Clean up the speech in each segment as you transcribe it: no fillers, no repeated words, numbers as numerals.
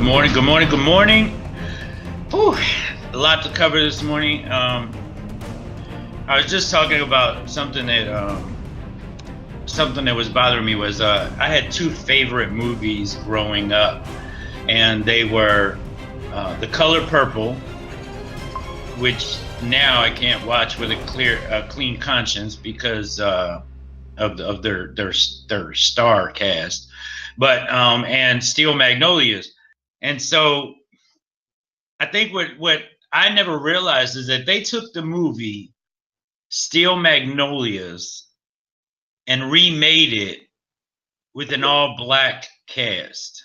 morning, good morning, good morning. Whew, a lot to cover this morning. I was just talking about something that was bothering me was I had two favorite movies growing up, and they were The Color Purple, which now I can't watch with a clean conscience because of their star cast, but and Steel Magnolias. And so I think what I never realized is that they took the movie Steel Magnolias and remade it with an all black cast.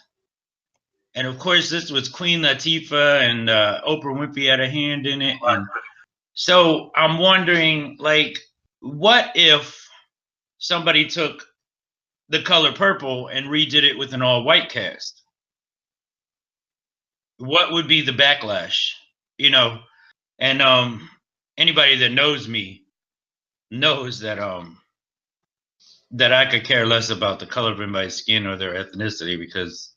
And of course, this was Queen Latifah and Oprah Winfrey had a hand in it. And so I'm wondering, like, what if somebody took The Color Purple and redid it with an all white cast? What would be the backlash? You know, and anybody that knows me knows that that I could care less about the color of anybody's skin or their ethnicity, because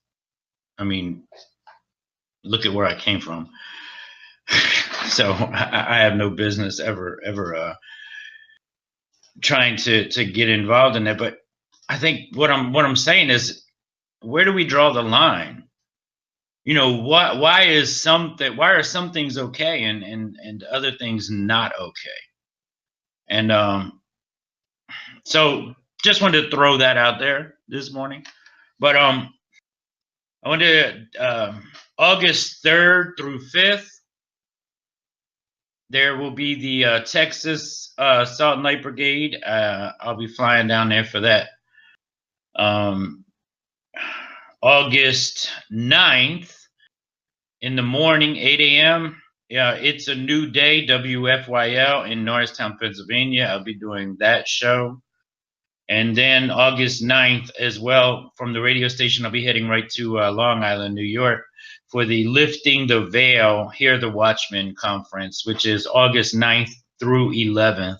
I mean, look at where I came from. So I have no business ever trying to get involved in that. But I think what I'm saying is, where do we draw the line? You know, why are some things okay and other things not okay? And so just wanted to throw that out there this morning. But I wanted to August 3rd through 5th, there will be the Texas Salt and Light Brigade. I'll be flying down there for that. August 9th in the morning, 8 a.m. Yeah, It's a New Day, WFYL in Norristown, Pennsylvania. I'll be doing that show. And then August 9th as well, from the radio station, I'll be heading right to Long Island, New York, for the Lifting the Veil, Hear the Watchman conference, which is August 9th through 11th.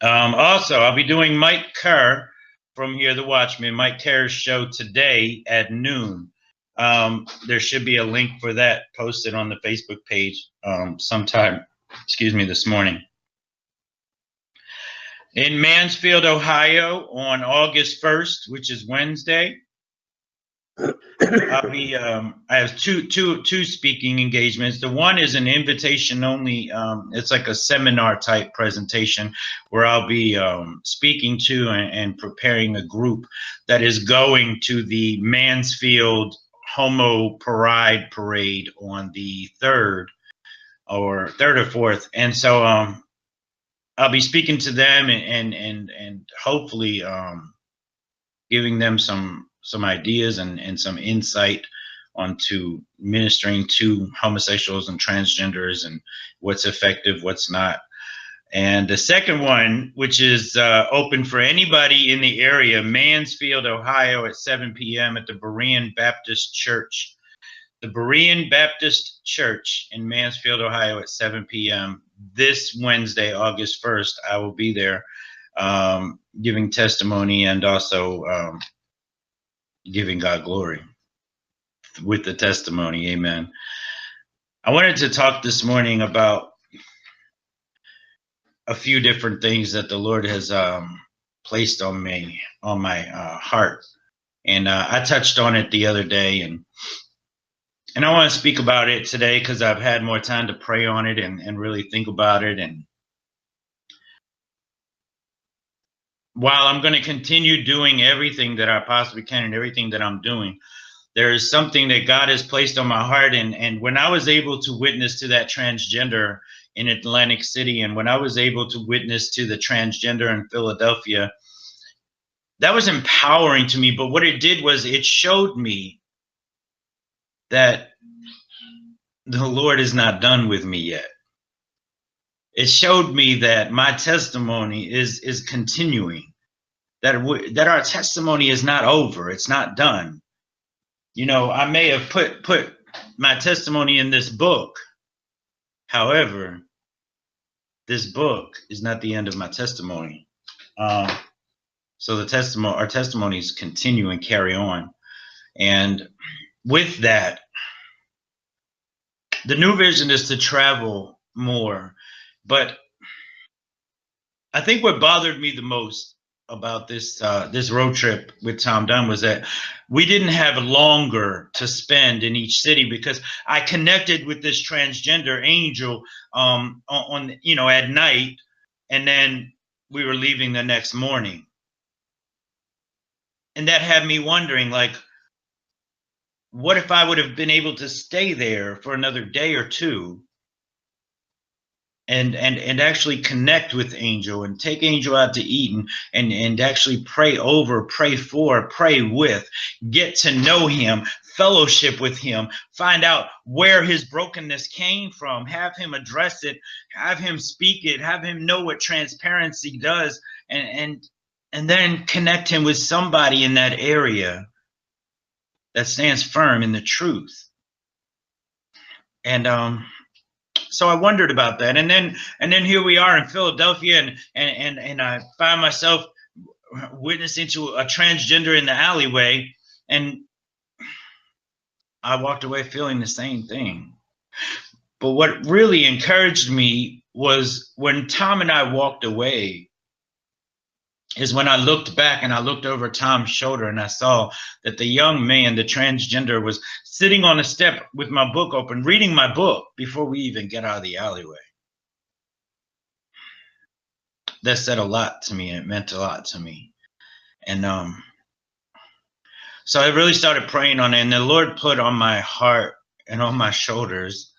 Also, I'll be doing Mike Kerr from Hear the Watchman, Mike Kerr's show today at noon. There should be a link for that posted on the Facebook page sometime, this morning. In Mansfield, Ohio, on August 1st, which is Wednesday, I'll be. I have two speaking engagements. The one is an invitation only. It's like a seminar type presentation where I'll be speaking to and preparing a group that is going to the Mansfield Homo Pride Parade on the 3rd or 4th, and so I'll be speaking to them and hopefully giving them some ideas and some insight onto ministering to homosexuals and transgenders and what's effective, what's not. And the second one, which is open for anybody in the area, Mansfield, Ohio, at 7 p.m. at the Berean Baptist Church. The Berean Baptist Church in Mansfield, Ohio at 7 p.m. this Wednesday, August 1st. I will be there giving testimony and also giving God glory with the testimony. Amen. I wanted to talk this morning about a few different things that the Lord has placed on my heart. And I touched on it the other day, and I want to speak about it today because I've had more time to pray on it and really think about it. And while I'm going to continue doing everything that I possibly can and everything that I'm doing, there is something that God has placed on my heart. And when I was able to witness to that transgender in Atlantic City, and when I was able to witness to the transgender in Philadelphia, that was empowering to me. But what it did was it showed me that the Lord is not done with me yet. It showed me that my testimony is continuing, that our testimony is not over. It's not done. You know, I may have put my testimony in this book. However, this book is not the end of my testimony. So our testimonies continue and carry on. And with that, the new vision is to travel more. But I think what bothered me the most about this road trip with Tom Dunn was that we didn't have longer to spend in each city, because I connected with this transgender angel on at night, and then we were leaving the next morning, and that had me wondering, like, what if I would have been able to stay there for another day or two and actually connect with Angel and take Angel out to eat and actually pray over, pray for, pray with, get to know him, fellowship with him, find out where his brokenness came from, have him address it, have him speak it, have him know what transparency does, and then connect him with somebody in that area that stands firm in the truth. And so I wondered about that, and then here we are in Philadelphia, and I find myself witnessing to a transgender in the alleyway, and I walked away feeling the same thing. But what really encouraged me was when Tom and I walked away, is when I looked back and I looked over Tom's shoulder and I saw that the young man, the transgender, was sitting on a step with my book open, reading my book before we even get out of the alleyway. That said a lot to me. It meant a lot to me. And so I really started praying on it, and the Lord put on my heart and on my shoulders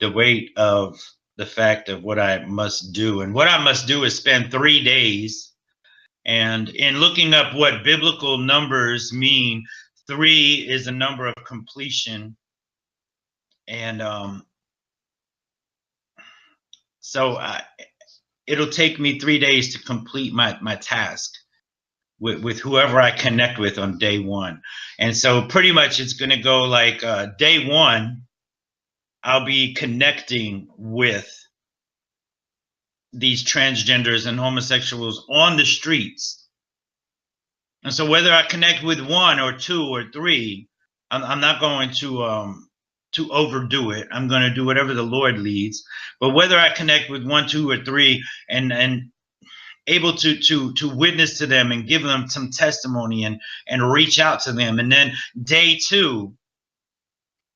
the weight of the fact of what I must do. And what I must do is spend 3 days. And in looking up what biblical numbers mean, 3 is a number of completion. And so it'll take me 3 days to complete my task with whoever I connect with on day 1. And so pretty much it's going to go like day 1, I'll be connecting with these transgenders and homosexuals on the streets. And so whether I connect with 1 or 2 or 3, I'm not going to overdo it. I'm going to do whatever the Lord leads. But whether I connect with 1, 2, or 3, and able to witness to them and give them some testimony and reach out to them, and then day 2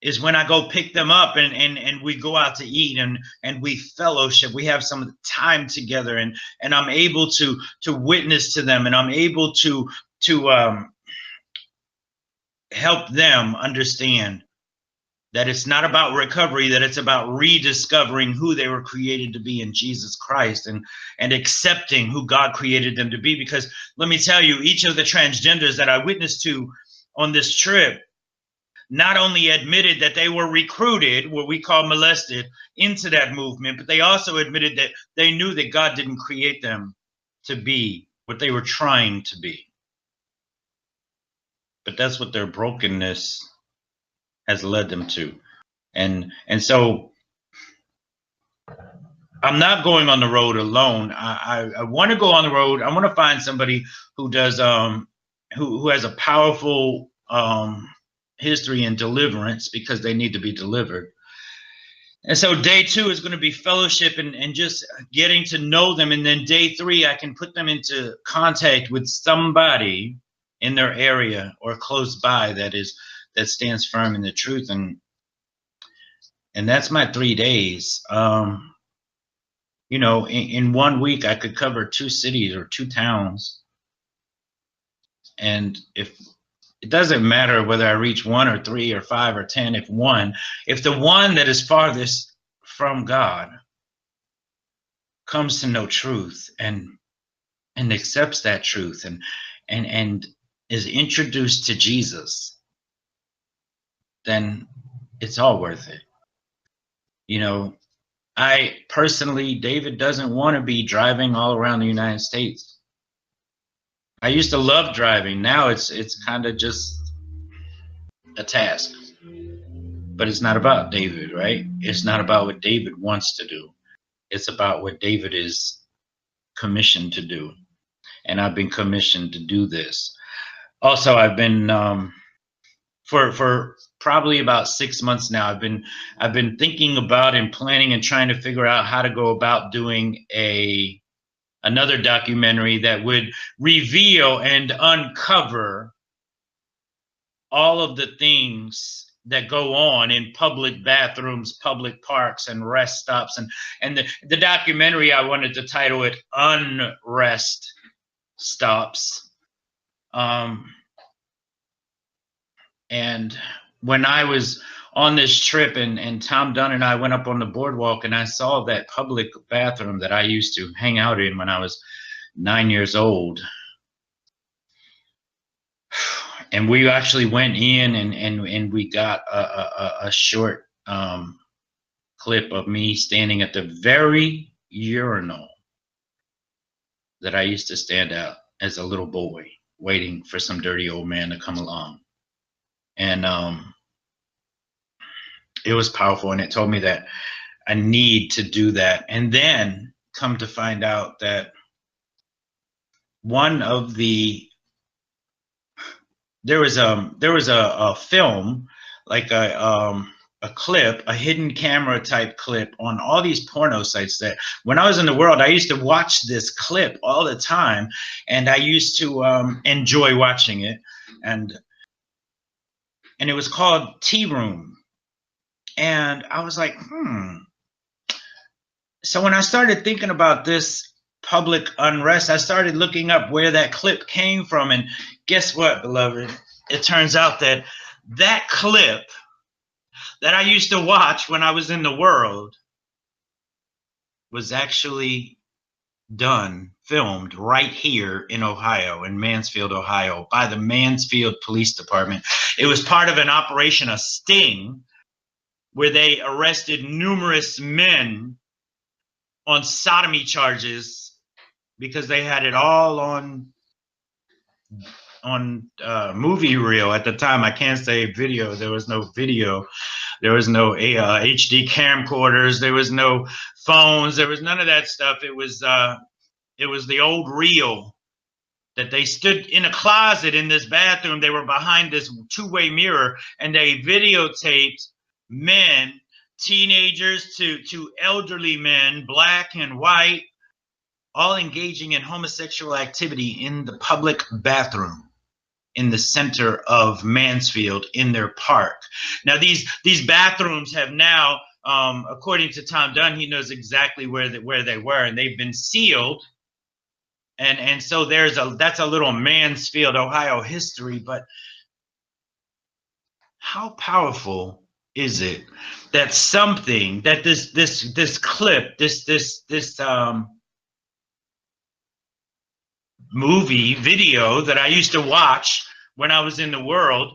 is when I go pick them up and we go out to eat and we fellowship. We have some time together, and I'm able to witness to them, and I'm able to help them understand that it's not about recovery, that it's about rediscovering who they were created to be in Jesus Christ, and accepting who God created them to be. Because let me tell you, each of the transgenders that I witnessed to on this trip not only admitted that they were recruited, what we call molested, into that movement, but they also admitted that they knew that God didn't create them to be what they were trying to be. But that's what their brokenness has led them to. And so I'm not going on the road alone. I want to go on the road. I want to find somebody who does who has a powerful history in deliverance, because they need to be delivered. And so day 2 is going to be fellowship and just getting to know them. And then day 3, I can put them into contact with somebody in their area or close by that stands firm in the truth. And that's my 3 days. In 1 week, I could cover 2 cities or 2 towns. And if it doesn't matter whether I reach 1 or 3 or 5 or 10, if the one that is farthest from God comes to know truth and accepts that truth and is introduced to Jesus, then it's all worth it. I personally, David doesn't want to be driving all around the United States. I used to love driving. Now it's kind of just a task. But it's not about David, right? It's not about what David wants to do. It's about what David is commissioned to do. And I've been commissioned to do this. Also, I've been for probably about 6 months now. I've been thinking about and planning and trying to figure out how to go about doing another documentary that would reveal and uncover all of the things that go on in public bathrooms, public parks, and rest stops. And the documentary, I wanted to title it Unrest Stops. And when I was on this trip, and Tom Dunn and I went up on the boardwalk, and I saw that public bathroom that I used to hang out in when I was 9 years old. And we actually went in, and we got a short clip of me standing at the very urinal that I used to stand at as a little boy, waiting for some dirty old man to come along. And it was powerful, and it told me that I need to do that. And then come to find out that one of the there was a film, like a clip, a hidden camera type clip on all these porno sites that when I was in the world, I used to watch this clip all the time, and I used to enjoy watching it. And it was called Tea Room. And I was like, So when I started thinking about this public unrest, I started looking up where that clip came from. And guess what, beloved? It turns out that that clip that I used to watch when I was in the world was actually filmed right here in Ohio, in Mansfield, Ohio, by the Mansfield Police Department. It was part of an operation, a sting, where they arrested numerous men on sodomy charges because they had it all on movie reel at the time. I can't say video. There was no video. There was no HD camcorders. There was no phones. There was none of that stuff. It was the old reel that they stood in a closet in this bathroom. They were behind this two-way mirror, and they videotaped men, teenagers to elderly men, black and white, all engaging in homosexual activity in the public bathroom in the center of Mansfield in their park. Now, these bathrooms have now, according to Tom Dunn, he knows exactly where they were, and they've been sealed. And so that's a little Mansfield, Ohio history. But how powerful is it that something that this clip, this movie video that I used to watch when I was in the world,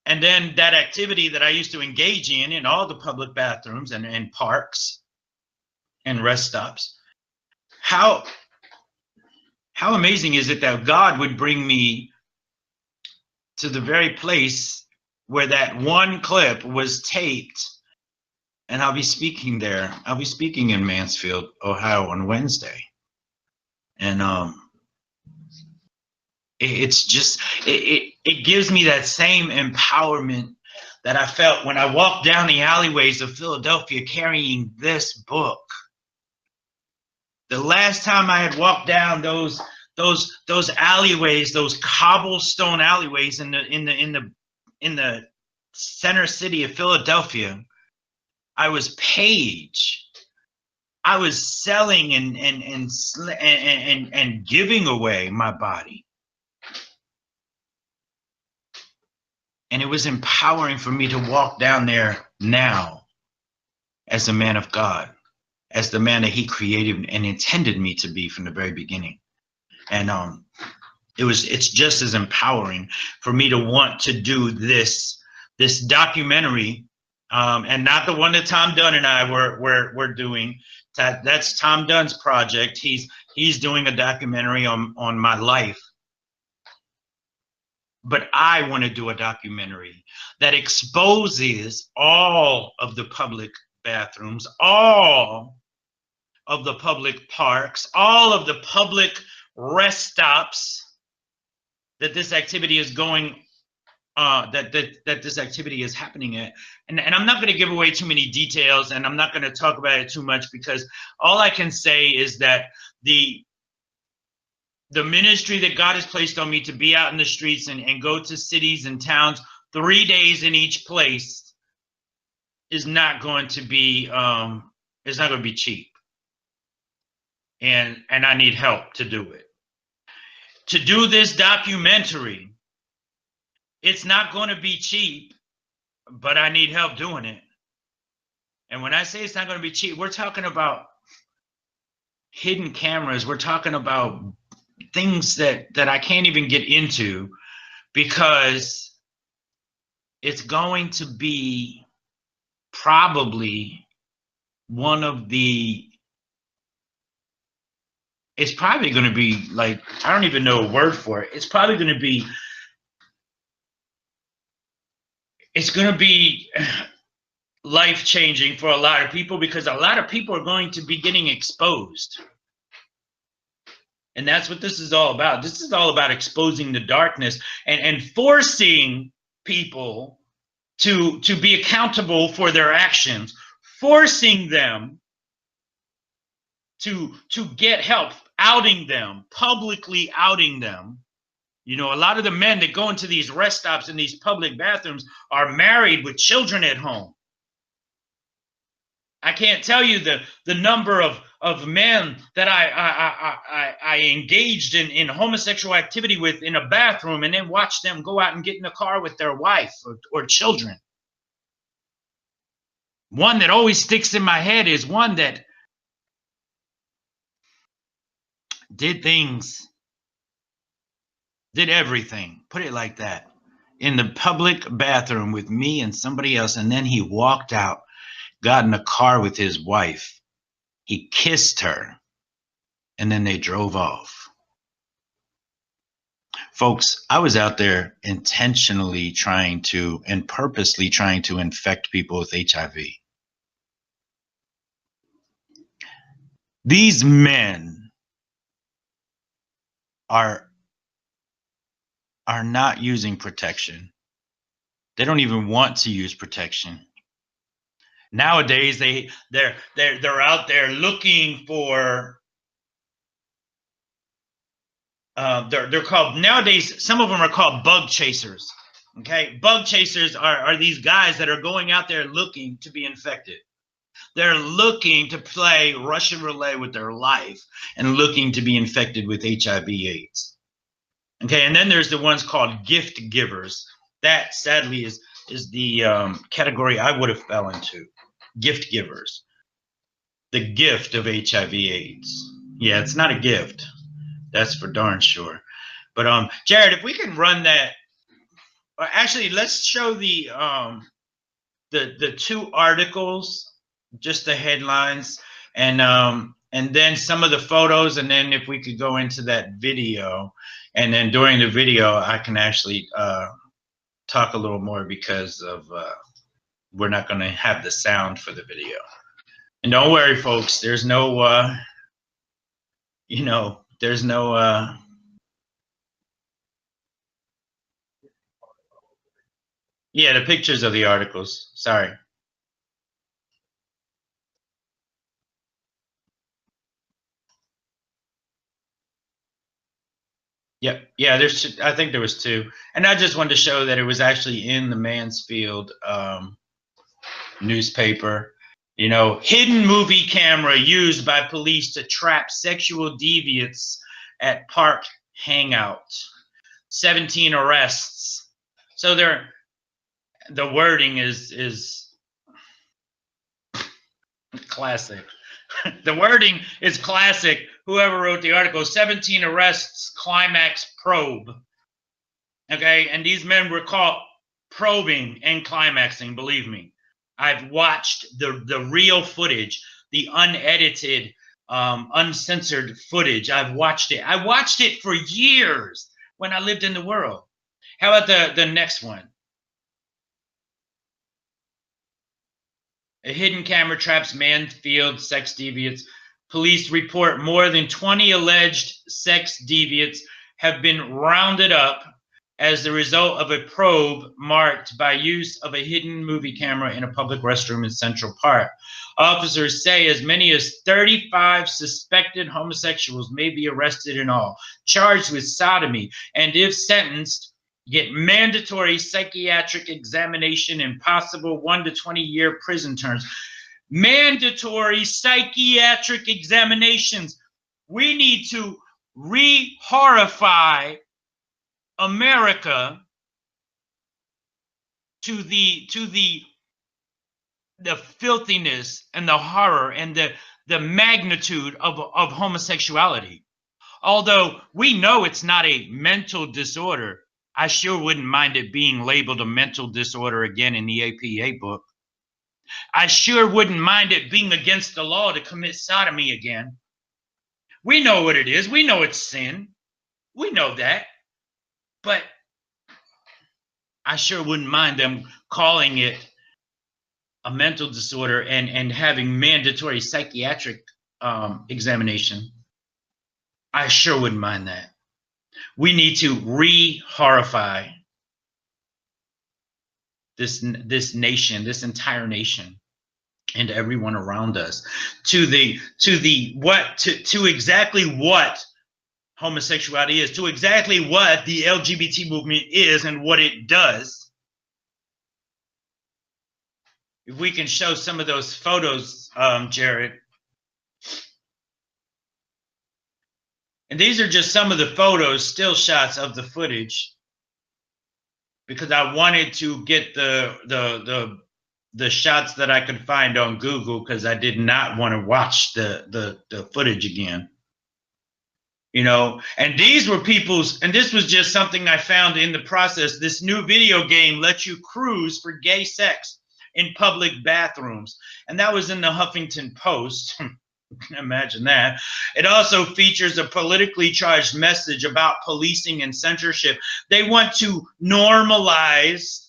and then that activity that I used to engage in all the public bathrooms and parks and rest stops, how amazing is it that God would bring me to the very place where that one clip was taped, and I'll be speaking there. I'll be speaking in Mansfield, Ohio on Wednesday. And it's just, it gives me that same empowerment that I felt when I walked down the alleyways of Philadelphia carrying this book. The last time I had walked down those alleyways, those cobblestone alleyways in the center city of Philadelphia, I was Paige. I was selling and giving away my body. And it was empowering for me to walk down there now as a man of God, as the man that he created and intended me to be from the very beginning. And it's just as empowering for me to want to do this documentary, and not the one that Tom Dunn and I were doing. That's Tom Dunn's project. He's doing a documentary on my life. But I want to do a documentary that exposes all of the public bathrooms, all of the public parks, all of the public rest stops that this activity is going that this activity is happening at. And I'm not going to give away too many details, and I'm not going to talk about it too much, because all I can say is that the ministry that God has placed on me to be out in the streets and go to cities and towns 3 days in each place is not going to be it's not going to be cheap. And I need help to do it. To do this documentary, it's not going to be cheap, but I need help doing it. And when I say it's not going to be cheap, we're talking about hidden cameras. We're talking about things that I can't even get into, because it's going to be probably one of the, it's probably going to be like, I don't even know a word for it. It's probably going to be, it's going to be life-changing for a lot of people, because a lot of people are going to be getting exposed. And that's what this is all about. This is all about exposing the darkness and forcing people to be accountable for their actions, forcing them to get help, outing them, publicly outing them. You know, a lot of the men that go into these rest stops in these public bathrooms are married with children at home. I can't tell you the number of men that I engaged in homosexual activity with in a bathroom, and then watch them go out and get in a car with their wife or children. One that always sticks in my head is one that did everything, put it like that, in the public bathroom with me and somebody else, and then he walked out, got in a car with his wife. He kissed her, and then they drove off. Folks, I was out there intentionally trying to, and purposely trying to infect people with HIV. These men are not using protection. They don't even want to use protection. Nowadays, they're out there looking for. They're called nowadays. Some of them are called bug chasers. Okay, bug chasers are these guys that are going out there looking to be infected. They're looking to play Russian roulette with their life and looking to be infected with HIV/AIDS. Okay, and then there's the ones called gift givers. That sadly is the category I would have fell into. Gift givers. The gift of HIV/AIDS. Yeah, it's not a gift. That's for darn sure. But Jared, if we can run that, or actually let's show the two articles, just the headlines, and then some of the photos, and then if we could go into that video, and then during the video I can actually talk a little more, because of we're not going to have the sound for the video. And don't worry, folks, there's no there's no yeah, the pictures of the articles. Sorry. Yep. Yeah, I think there was two. And I just wanted to show that it was actually in the Mansfield newspaper. You know, hidden movie camera used by police to trap sexual deviants at park hangout. 17 arrests. So the wording is classic. The wording is classic. Whoever wrote the article, 17 arrests, climax probe. Okay, and these men were caught probing and climaxing, believe me. I've watched the real footage, the unedited, uncensored footage. I've watched it. I watched it for years when I lived in the world. How about the next one? A hidden camera traps Mansfield sex deviants. Police report more than 20 alleged sex deviants have been rounded up as the result of a probe marked by use of a hidden movie camera in a public restroom in Central Park. Officers say as many as 35 suspected homosexuals may be arrested in all, charged with sodomy, and if sentenced, get mandatory psychiatric examination and possible 1 to 20-year prison terms. Mandatory psychiatric examinations. We need to re-horrify America to the filthiness and the horror and the magnitude of homosexuality. Although we know it's not a mental disorder, I sure wouldn't mind it being labeled a mental disorder again in the APA book. I sure wouldn't mind it being against the law to commit sodomy again. We know what it is. We know it's sin. We know that. But I sure wouldn't mind them calling it a mental disorder and having mandatory psychiatric examination. I sure wouldn't mind that. We need to re-horrify this nation, this entire nation, and everyone around us to exactly what homosexuality is, to exactly what the LGBT movement is and what it does. If we can show some of those photos, Jared. And these are just some of the photos, still shots of the footage, because I wanted to get the shots that I could find on Google, because I did not want to watch the footage again. You know, and these were people's, and this was just something I found in the process. This new video game lets you cruise for gay sex in public bathrooms. And that was in the Huffington Post. Imagine that. It also features a politically charged message about policing and censorship. They want to normalize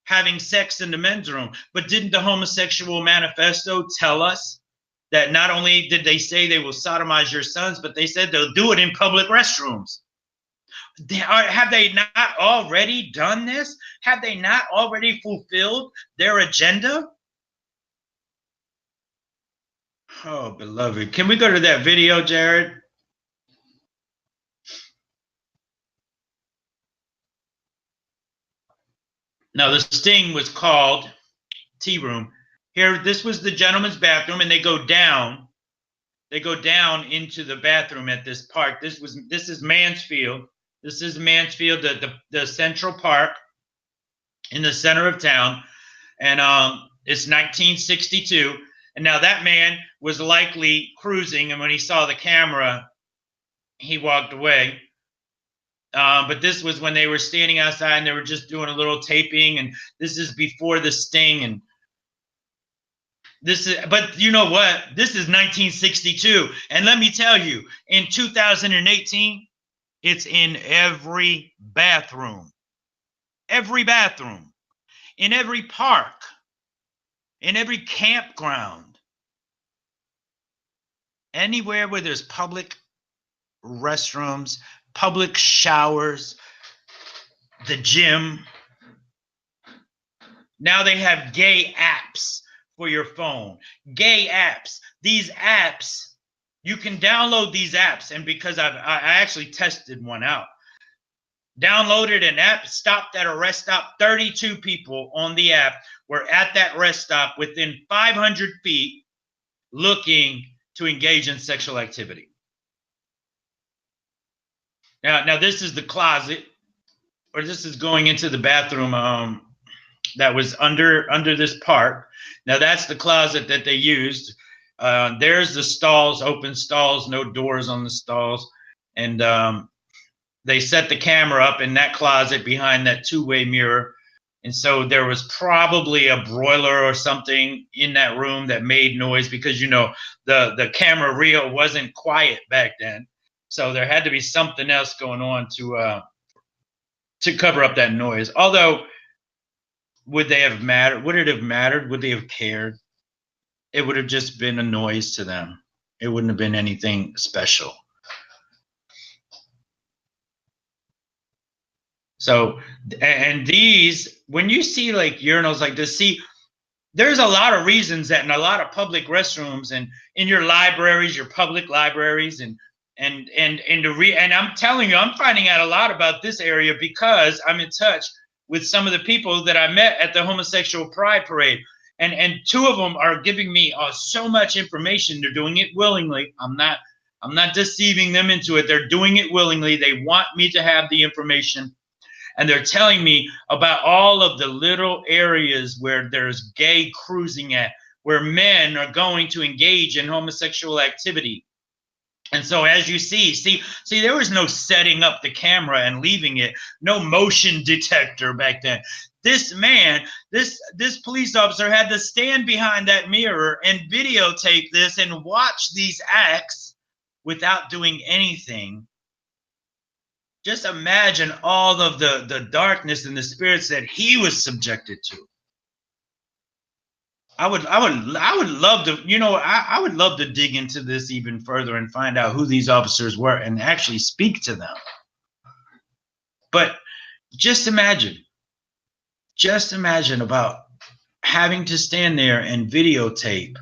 having sex in the men's room. But didn't the Homosexual Manifesto tell us that not only did they say they will sodomize your sons, but they said they'll do it in public restrooms? Have they not already done this? Have they not already fulfilled their agenda? Oh, beloved. Can we go to that video, Jared? Now, the sting was called Tea Room. Here, this was the gentleman's bathroom, and they go down. They go down into the bathroom at this park. This is Mansfield. This is Mansfield, the Central Park in the center of town. And it's 1962. And now that man was likely cruising, and when he saw the camera, he walked away. But this was when they were standing outside and they were just doing a little taping, and this is before the sting. And this is, but you know what? This is 1962. And let me tell you, in 2018, it's in every bathroom, in every park, in every campground, anywhere where there's public restrooms, public showers, the gym. Now they have gay apps for your phone. Gay apps. These apps, you can download these apps, and because I actually tested one out. Downloaded an app, stopped at a rest stop. 32 people on the app were at that rest stop within 500 feet looking to engage in sexual activity. Now this is the closet, or this is going into the bathroom that was under this park. Now that's the closet that they used. There's the stalls, open stalls, no doors on the stalls. And they set the camera up in that closet behind that two-way mirror. And so there was probably a broiler or something in that room that made noise, because, you know, the camera reel wasn't quiet back then. So there had to be something else going on to cover up that noise. Although, would they have mattered? Would it have mattered? Would they have cared? It would have just been a noise to them. It wouldn't have been anything special. So, and these, when you see like urinals like this, see, there's a lot of reasons that in a lot of public restrooms and in your libraries, your public libraries, and I'm telling you, I'm finding out a lot about this area because I'm in touch with some of the people that I met at the homosexual pride parade, and two of them are giving me so much information. They're doing it willingly. I'm not deceiving them into it. They're doing it willingly. They want me to have the information. And they're telling me about all of the little areas where there's gay cruising at, where men are going to engage in homosexual activity. And so as you see, there was no setting up the camera and leaving it, no motion detector back then. This man, this police officer had to stand behind that mirror and videotape this and watch these acts without doing anything. Just imagine all of the darkness and the spirits that he was subjected to. I would love to, I would love to dig into this even further and find out who these officers were and actually speak to them. But just imagine about having to stand there and videotape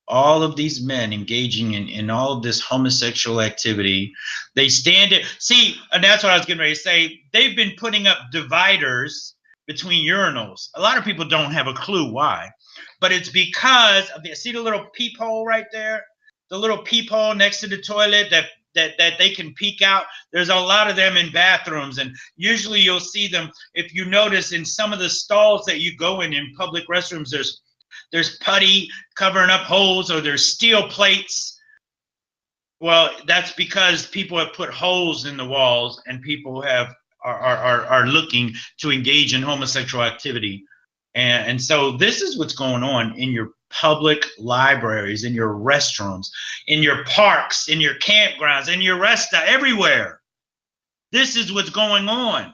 all of these men engaging in all of this homosexual activity. They stand it. See, and that's what I was getting ready to say. They've been putting up dividers between urinals. A lot of people don't have a clue why, but it's because of see the little peephole right there, the little peephole next to the toilet that they can peek out. There's a lot of them in bathrooms, and usually you'll see them, if you notice, in some of the stalls that you go in public restrooms. There's putty covering up holes, or there's steel plates. Well, that's because people have put holes in the walls, and people are looking to engage in homosexual activity. And so this is what's going on in your public libraries, in your restrooms, in your parks, in your campgrounds, in your everywhere. This is what's going on.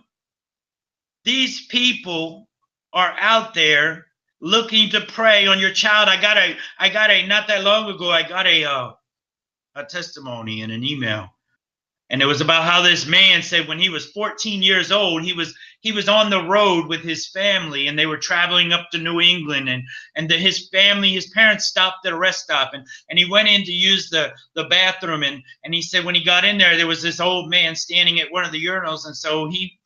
These people are out there looking to prey on your child. I got a not that long ago, I got a testimony in an email, and it was about how this man said when he was 14 years old, he was on the road with his family, and they were traveling up to New England, and his parents stopped at a rest stop, and he went in to use the bathroom, and he said when he got in there was this old man standing at one of the urinals, and so he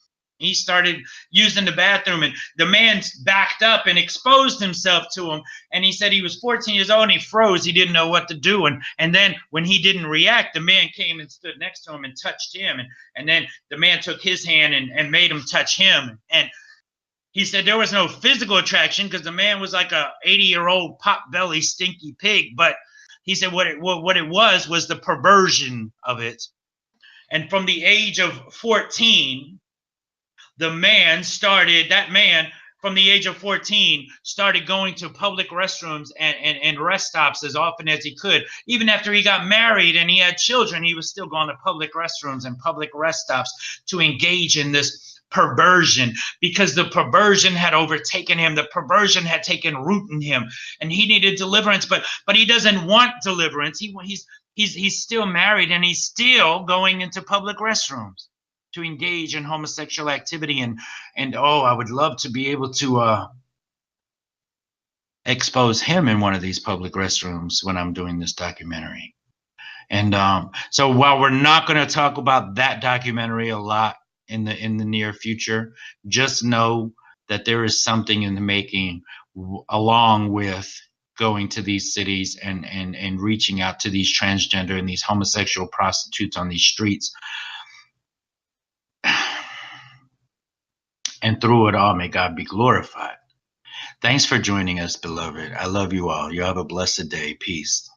started using the bathroom, and the man backed up and exposed himself to him. And he said he was 14 years old and he froze. He didn't know what to do. And then when he didn't react, the man came and stood next to him and touched him. And then the man took his hand and made him touch him. And he said there was no physical attraction because the man was like a 80-year-old pot-belly stinky pig. But he said what it was the perversion of it. And from the age of 14, that man from the age of 14 started going to public restrooms and rest stops as often as he could. Even after he got married and he had children, he was still going to public restrooms and public rest stops to engage in this perversion, because the perversion had overtaken him. The perversion had taken root in him, and he needed deliverance, but he doesn't want deliverance. He's still married, and he's still going into public restrooms to engage in homosexual activity. And I would love to be able to expose him in one of these public restrooms when I'm doing this documentary. And so while we're not going to talk about that documentary a lot in the near future, just know that there is something in the making, along with going to these cities and reaching out to these transgender and these homosexual prostitutes on these streets. And through it all, may God be glorified. Thanks for joining us, beloved. I love you all. You have a blessed day. Peace.